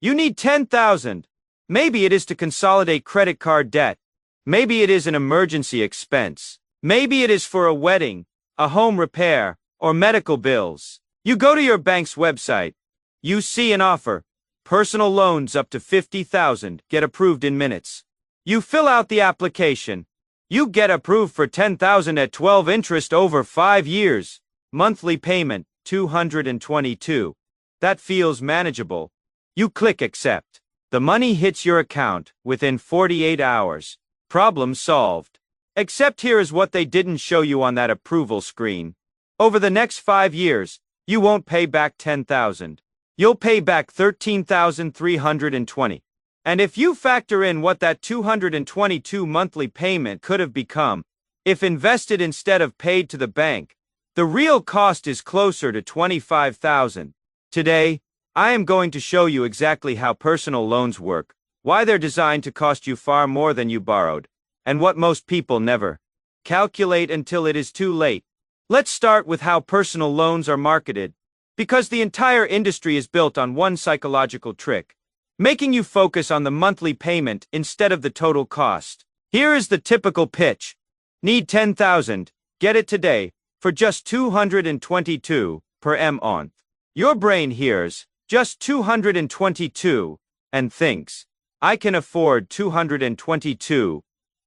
You need 10,000. Maybe it is to consolidate credit card debt. Maybe it is an emergency expense. Maybe it is for a wedding, a home repair, or medical bills. You go to your bank's website. You see an offer. Personal loans up to 50,000 get approved in minutes. You fill out the application. You get approved for 10,000 at 12 interest over 5 years. Monthly payment, 222. That feels manageable. You click accept. The money hits your account within 48 hours. Problem solved. Except here is what they didn't show you on that approval screen. Over the next 5 years, you won't pay back 10,000. You'll pay back 13,320. And if you factor in what that 222 monthly payment could have become, if invested instead of paid to the bank, the real cost is closer to 25,000. Today, I am going to show you exactly how personal loans work, why they're designed to cost you far more than you borrowed, and what most people never calculate until it is too late. Let's start with how personal loans are marketed, because the entire industry is built on one psychological trick, making you focus on the monthly payment instead of the total cost. Here is the typical pitch. Need 10,000, get it today, for just 222 per month. Your brain hears, just 222, and thinks, I can afford 222.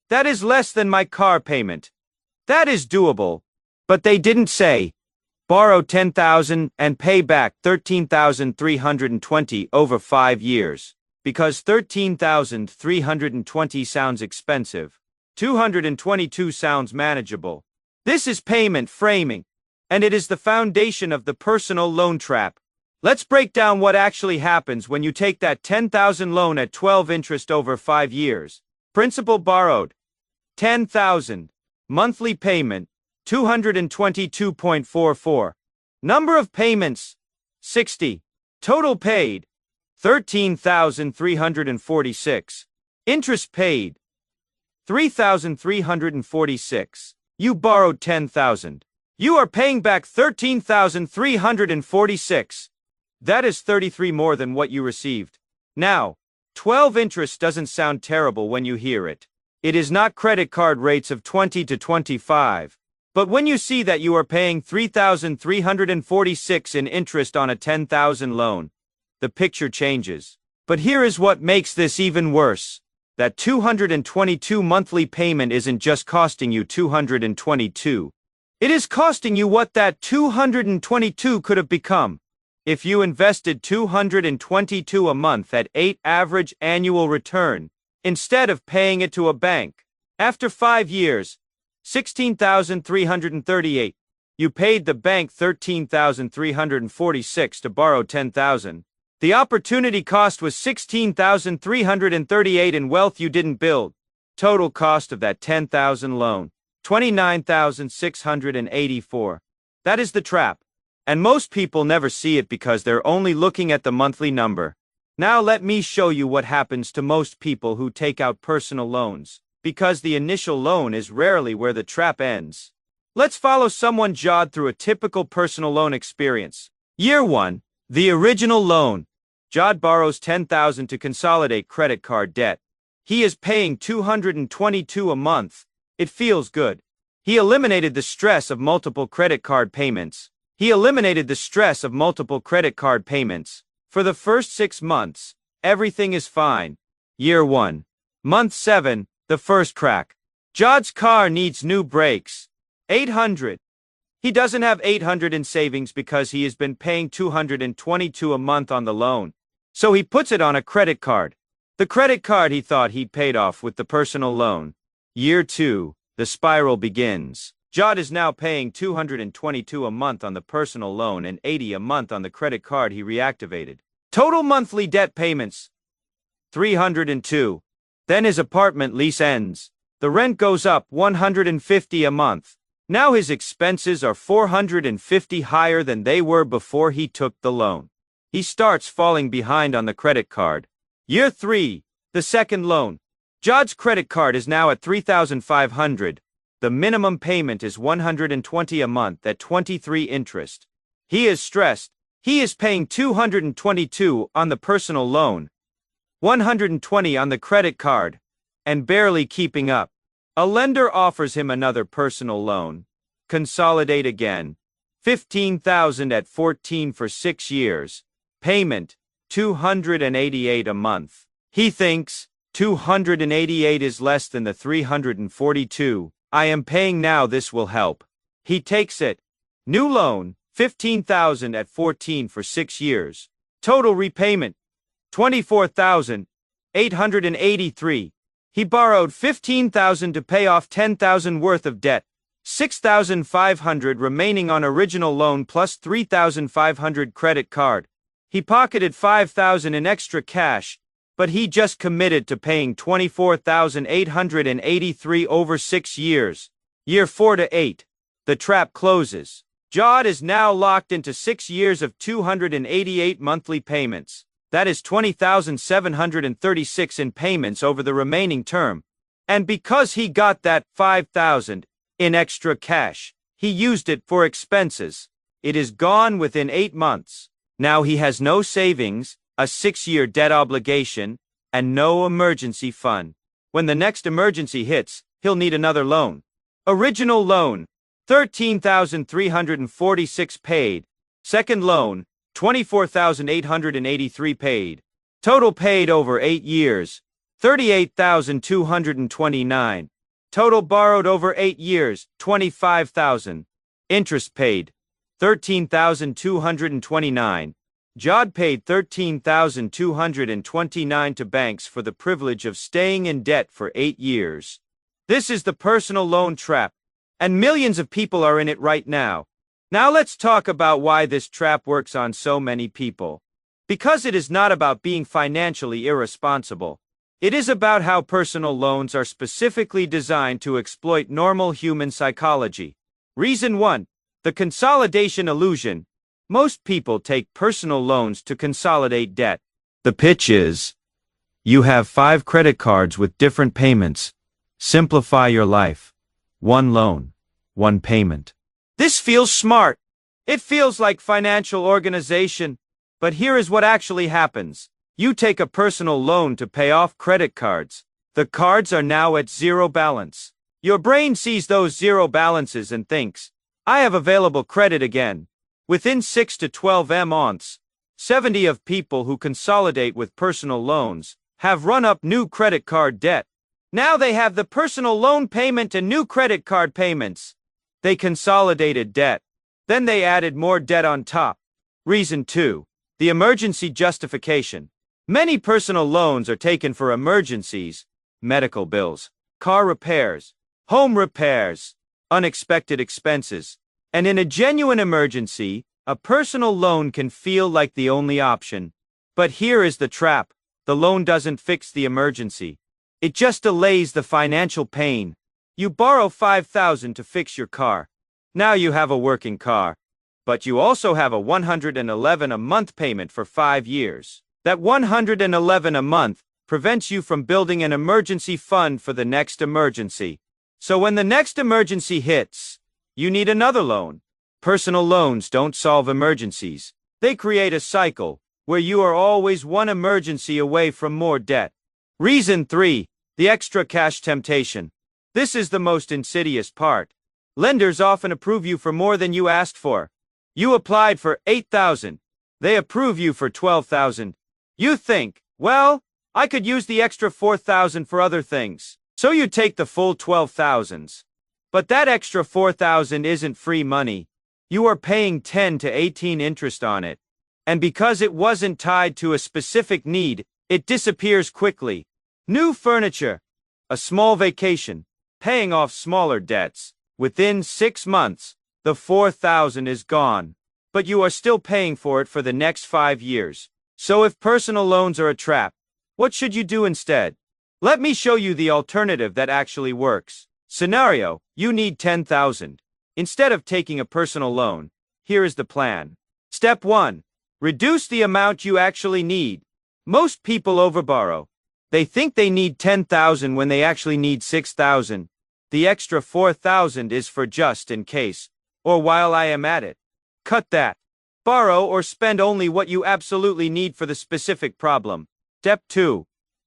That is less than my car payment. That is doable. But they didn't say, borrow 10,000 and pay back 13,320 over 5 years. Because 13,320 sounds expensive. 222 sounds manageable. This is payment framing, and it is the foundation of the personal loan trap. Let's break down what actually happens when you take that 10,000 loan at 12 interest over 5 years. Principal borrowed, 10,000. Monthly payment, 222.44. Number of payments, 60. Total paid, 13,346. Interest paid, 3,346. You borrowed 10,000. You are paying back 13,346. That is 33 more than what you received. Now, 12 interest doesn't sound terrible when you hear it. It is not credit card rates of 20 to 25. But when you see that you are paying 3,346 in interest on a 10,000 loan, the picture changes. But here is what makes this even worse. That 222 monthly payment isn't just costing you 222. It is costing you what that 222 could have become. If you invested 222 a month at 8 average annual return, instead of paying it to a bank. After 5 years, 16,338. You paid the bank 13,346 to borrow 10,000. The opportunity cost was 16,338 in wealth you didn't build. Total cost of that 10,000 loan, 29,684. That is the trap. And most people never see it because they're only looking at the monthly number. Now let me show you what happens to most people who take out personal loans. Because the initial loan is rarely where the trap ends. Let's follow someone Jod through a typical personal loan experience. Year 1, the original loan. Jod borrows 10,000 to consolidate credit card debt. He is paying 222 a month. It feels good. He eliminated the stress of multiple credit card payments. For the first 6 months, everything is fine. Year 1. Month 7. The first crack. Jod's car needs new brakes. 800. He doesn't have 800 in savings because he has been paying 222 a month on the loan. So he puts it on a credit card. The credit card he thought he'd paid off with the personal loan. Year 2. The spiral begins. Jod is now paying 222 a month on the personal loan and 80 a month on the credit card he reactivated. Total monthly debt payments, 302. Then his apartment lease ends. The rent goes up 150 a month. Now his expenses are 450 higher than they were before he took the loan. He starts falling behind on the credit card. Year 3, the second loan. Jod's credit card is now at 3,500. The minimum payment is 120 a month at 23 interest. He is stressed. He is paying $222 on the personal loan, $120 on the credit card, and barely keeping up. A lender offers him another personal loan. Consolidate again. $15,000 at 14 for 6 years. Payment, $288 a month. He thinks, 288 is less than the 342 I am paying now, this will help. He takes it. New loan, $15,000 at 14 for 6 years. Total repayment, $24,883. He borrowed $15,000 to pay off $10,000 worth of debt, $6,500 remaining on original loan plus $3,500 credit card. He pocketed $5,000 in extra cash, but he just committed to paying $24,883 over 6 years. Year 4 to 8. The trap closes. Jod is now locked into 6 years of 288 monthly payments. That is $20,736 in payments over the remaining term. And because he got that $5,000 in extra cash, he used it for expenses. It is gone within 8 months. Now he has no savings, a 6-year debt obligation, and no emergency fund. When the next emergency hits, he'll need another loan. Original loan, $13,346 paid. Second loan, $24,883 paid. Total paid over 8 years, $38,229. Total borrowed over 8 years, $25,000. Interest paid, $13,229. Jod paid $13,229 to banks for the privilege of staying in debt for 8 years. This is the personal loan trap, and millions of people are in it right now. Now let's talk about why this trap works on so many people. Because it is not about being financially irresponsible. It is about how personal loans are specifically designed to exploit normal human psychology. Reason 1. The consolidation illusion. Most people take personal loans to consolidate debt. The pitch is, you have 5 credit cards with different payments. Simplify your life. 1 loan, 1 payment. This feels smart. It feels like financial organization. But here is what actually happens. You take a personal loan to pay off credit cards. The cards are now at 0 balance. Your brain sees those 0 balances and thinks, I have available credit again. Within 6 to 12 months, 70% of people who consolidate with personal loans have run up new credit card debt. Now they have the personal loan payment and new credit card payments. They consolidated debt. Then they added more debt on top. Reason 2. The emergency justification. Many personal loans are taken for emergencies, medical bills, car repairs, home repairs, unexpected expenses. And in a genuine emergency, a personal loan can feel like the only option. But here is the trap. The loan doesn't fix the emergency. It just delays the financial pain. You borrow $5,000 to fix your car. Now you have a working car. But you also have a $111 a month payment for 5 years. That $111 a month prevents you from building an emergency fund for the next emergency. So when the next emergency hits, you need another loan. Personal loans don't solve emergencies. They create a cycle where you are always one emergency away from more debt. Reason 3. The extra cash temptation. This is the most insidious part. Lenders often approve you for more than you asked for. You applied for $8,000. They approve you for $12,000. You think, well, I could use the extra $4,000 for other things. So you take the full $12,000. But that extra $4,000 isn't free money. You are paying 10 to 18 interest on it. And because it wasn't tied to a specific need, it disappears quickly. New furniture, a small vacation, paying off smaller debts. Within 6 months, the $4,000 is gone. But you are still paying for it for the next 5 years. So if personal loans are a trap, what should you do instead? Let me show you the alternative that actually works. Scenario, you need $10,000. Instead of taking a personal loan, here is the plan. Step 1. Reduce the amount you actually need. Most people overborrow. They think they need $10,000 when they actually need $6,000. The extra $4,000 is for just in case, or while I am at it. Cut that. Borrow or spend only what you absolutely need for the specific problem. Step 2.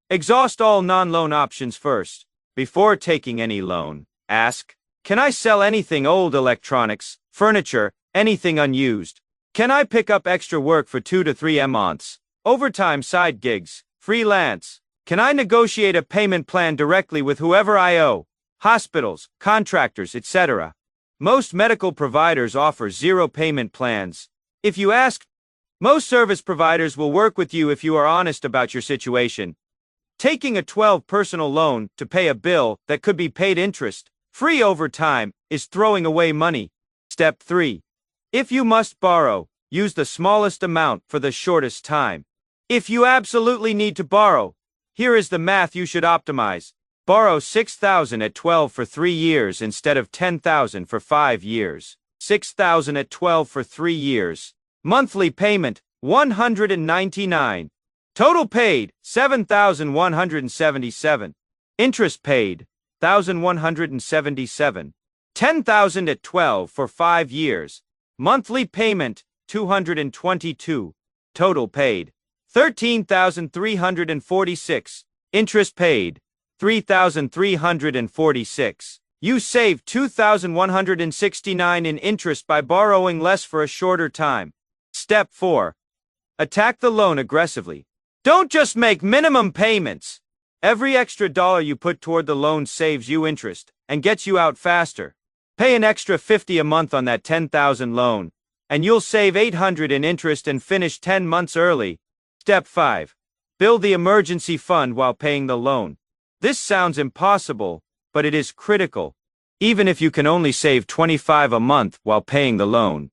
Exhaust all non-loan options first. Before taking any loan, ask, can I sell anything old electronics, furniture, anything unused? Can I pick up extra work for 2 to 3 months? Overtime side gigs, freelance. Can I negotiate a payment plan directly with whoever I owe? Hospitals, contractors, etc. Most medical providers offer zero payment plans. If you ask, most service providers will work with you if you are honest about your situation. Taking a 12 personal loan to pay a bill that could be paid interest-free over time is throwing away money. Step 3. If you must borrow, use the smallest amount for the shortest time. If you absolutely need to borrow, here is the math you should optimize. Borrow $6,000 at 12 for 3 years instead of $10,000 for 5 years. $6,000 at 12 for 3 years. Monthly payment, $199. Total paid, $7,177. Interest paid, $1,177. $10,000 at 12 for 5 years. Monthly payment, $222. Total paid, $13,346. Interest paid, $3,346. You save $2,169 in interest by borrowing less for a shorter time. Step 4. Attack the loan aggressively. Don't just make minimum payments. Every extra dollar you put toward the loan saves you interest and gets you out faster. Pay an extra $50 a month on that $10,000 loan, and you'll save $800 in interest and finish 10 months early. Step 5. Build the emergency fund while paying the loan. This sounds impossible, but it is critical. Even if you can only save $25 a month while paying the loan,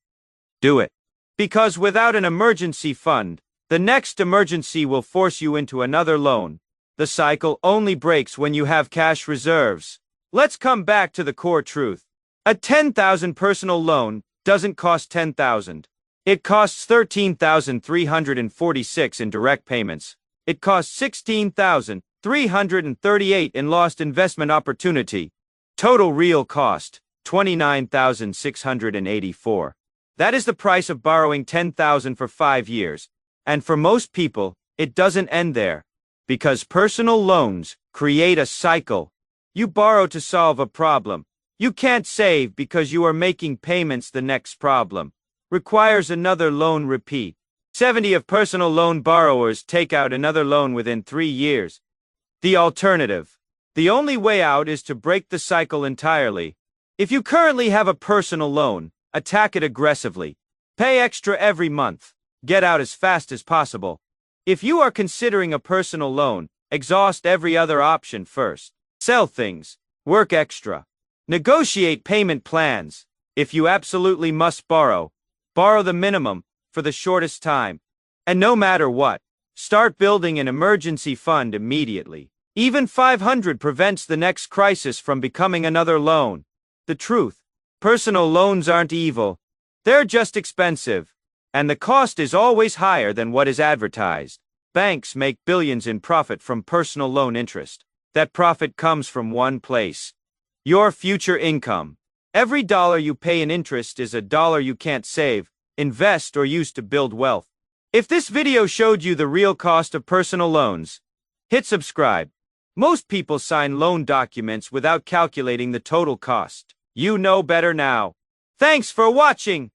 do it. Because without an emergency fund, the next emergency will force you into another loan. The cycle only breaks when you have cash reserves. Let's come back to the core truth. A $10,000 personal loan doesn't cost $10,000. It costs $13,346 in direct payments. It costs $16,338 in lost investment opportunity. Total real cost, $29,684. That is the price of borrowing $10,000 for 5 years. And for most people, it doesn't end there. Because personal loans create a cycle. You borrow to solve a problem. You can't save because you are making payments. The next problem requires another loan repeat. 70% of personal loan borrowers take out another loan within 3 years. The alternative. The only way out is to break the cycle entirely. If you currently have a personal loan, attack it aggressively. Pay extra every month. Get out as fast as possible. If you are considering a personal loan, exhaust every other option first. Sell things. Work extra. Negotiate payment plans. If you absolutely must borrow, borrow the minimum for the shortest time. And no matter what, start building an emergency fund immediately. Even $500 prevents the next crisis from becoming another loan. The truth. Personal loans aren't evil. They're just expensive. And the cost is always higher than what is advertised. Banks make billions in profit from personal loan interest. That profit comes from one place. Your future income. Every dollar you pay in interest is a dollar you can't save, invest, or use to build wealth. If this video showed you the real cost of personal loans, hit subscribe. Most people sign loan documents without calculating the total cost. You know better now. Thanks for watching.